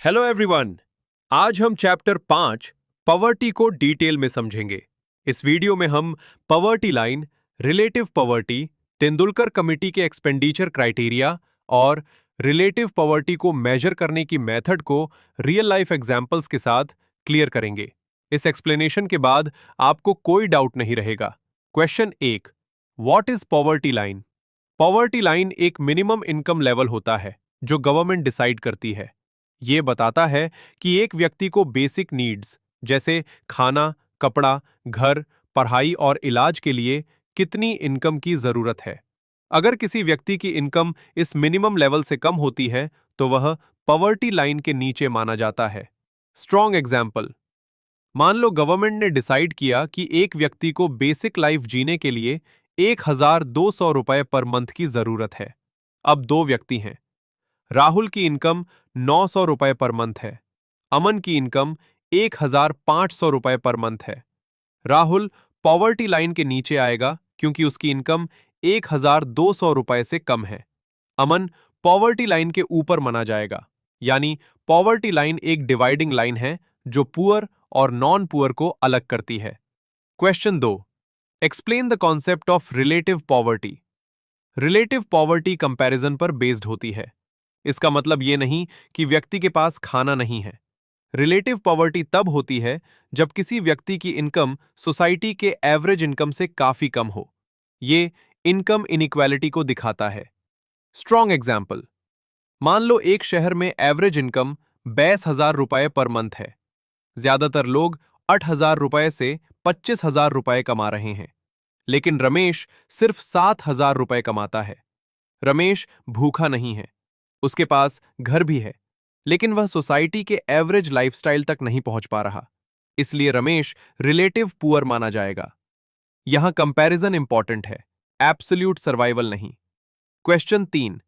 Hello everyone. आज हम chapter 5 poverty को डिटेल में समझेंगे। इस वीडियो में हम poverty line, relative poverty, Tendulkar committee के एक्सपेंडिचर क्राइटेरिया और रिलेटिव पॉवर्टी को मेजर करने की मेथड को रियल लाइफ एग्जांपल्स के साथ क्लियर करेंगे। इस एक्सप्लेनेशन के बाद आपको कोई डाउट नहीं रहेगा। Question 1, what is poverty line? Poverty line एक मिनिमम इनकम लेवल होता है जो गवर्नमेंट डिसाइड करती है। ये बताता है कि एक व्यक्ति को बेसिक नीड्स जैसे खाना, कपड़ा, घर, पढ़ाई और इलाज के लिए कितनी इनकम की जरूरत है। अगर किसी व्यक्ति की इनकम इस मिनिमम लेवल से कम होती है तो वह पॉवर्टी लाइन के नीचे माना जाता है। स्ट्रॉन्ग एग्जाम्पल, मान लो गवर्नमेंट ने डिसाइड किया कि एक व्यक्ति को बेसिक लाइफ जीने के लिए 1,200 रुपए पर मंथ की जरूरत है। अब दो व्यक्ति हैं। राहुल की इनकम 900 रुपए पर मंथ है। अमन की इनकम 1,500 रुपए पर मंथ है। राहुल पॉवर्टी लाइन के नीचे आएगा क्योंकि उसकी इनकम 1,200 रुपए से कम है। अमन पॉवर्टी लाइन के ऊपर माना जाएगा। यानी पॉवर्टी लाइन एक डिवाइडिंग लाइन है जो पुअर और नॉन पुअर को अलग करती है। Question 2, explain the concept of relative poverty. Relative poverty comparison पर बेस्ड होती है। इसका मतलब यह नहीं कि व्यक्ति के पास खाना नहीं है। रिलेटिव पॉवर्टी तब होती है जब किसी व्यक्ति की इनकम सोसाइटी के एवरेज इनकम से काफी कम हो। यह इनकम इनइक्वालिटी को दिखाता है। स्ट्रॉन्ग एग्जाम्पल, मान लो एक शहर में एवरेज इनकम 22,000 रुपए पर मंथ है। ज्यादातर लोग 8,000 रुपए से 25,000 रुपए कमा रहे हैं, लेकिन रमेश सिर्फ 7,000 रुपए कमाता है। रमेश भूखा नहीं है, उसके पास घर भी है, लेकिन वह सोसाइटी के एवरेज लाइफस्टाइल तक नहीं पहुंच पा रहा। इसलिए रमेश रिलेटिव पुअर माना जाएगा। यहां कंपैरिजन इंपॉर्टेंट है, एब्सोल्यूट सर्वाइवल नहीं। Question 3,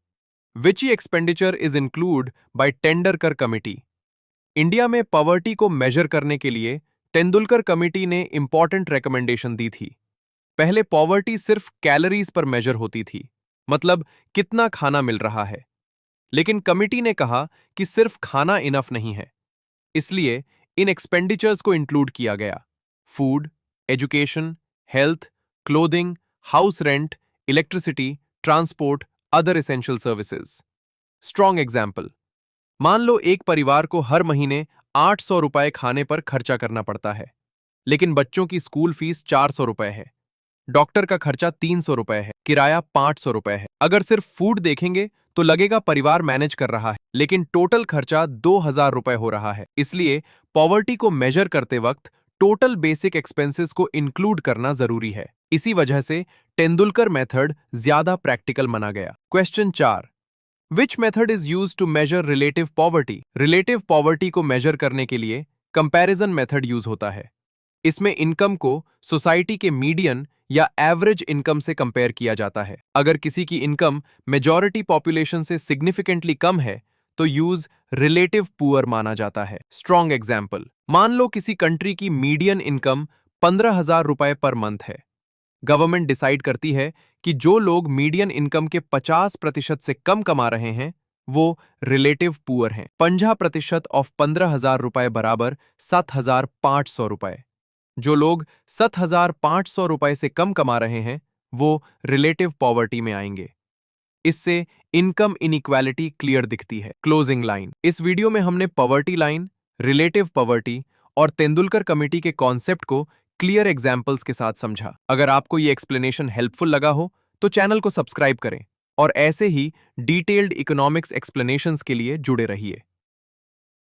which expenditure is include by Tendulkar committee? India में पॉवर्टी को मेजर करने के लिए तेंदुलकर कमिटी ने इंपॉर्टेंट रिकमेंडेशन दी थी। पहले पॉवर्टी सिर्फ कैलोरीज पर मेजर होती थी, मतलब कितना खाना मिल रहा है। लेकिन कमिटी ने कहा कि सिर्फ खाना इनफ नहीं है, इसलिए इन एक्सपेंडिचर्स को इंक्लूड किया गया। Food, education, health, clothing, house rent, electricity, transport, other essential services. Strong example, मान लो एक परिवार को हर महीने 800 रुपए खाने पर खर्चा करना पड़ता है, लेकिन बच्चों की स्कूल फीस 400 रुपए है, डॉक्टर का खर्चा 300 रुपए है, किराया 500 रुपए है। अगर सिर्फ फूड देखेंगे तो लगेगा परिवार मैनेज कर रहा है, लेकिन टोटल खर्चा 2,000 रुपए हो रहा है। इसलिए पॉवर्टी को मेजर करते वक्त टोटल बेसिक एक्सपेंसेस को इंक्लूड करना जरूरी है। इसी वजह से तेंदुलकर मेथड ज्यादा प्रैक्टिकल माना गया। Question 4, which method is used to measure relative poverty? Relative poverty को मेजर करने के लिए कंपैरिजन मेथड यूज होता है। इसमें इनकम को सोसाइटी के मीडियन या एवरेज इनकम से कंपेयर किया जाता है। अगर किसी की इनकम मेजॉरिटी पॉपुलेशन से सिग्निफिकेंटली कम है तो यूज रिलेटिव पुअर माना जाता है। स्ट्रॉन्ग एग्जाम्पल, मान लो किसी कंट्री की मीडियन इनकम 15,000 रुपए पर मंथ है। गवर्नमेंट डिसाइड करती है कि जो लोग मीडियन इनकम के 50% से कम कमा रहे हैं वो रिलेटिव पुअर हैं। 50% ऑफ 15,000 रुपए बराबर 7,500 रुपए। जो लोग 7,500 रुपए से कम कमा रहे हैं वो रिलेटिव पॉवर्टी में आएंगे। इससे इनकम इनइक्वालिटी क्लियर दिखती है। क्लोजिंग लाइन, इस वीडियो में हमने पॉवर्टी लाइन, रिलेटिव पॉवर्टी और तेंदुलकर कमिटी के कॉन्सेप्ट को क्लियर एग्जाम्पल्स के साथ समझा। अगर आपको ये एक्सप्लेनेशन हेल्पफुल लगा हो तो चैनल को सब्सक्राइब करें और ऐसे ही डिटेल्ड इकोनॉमिक्स एक्सप्लेनेशंस के लिए जुड़े रहिए।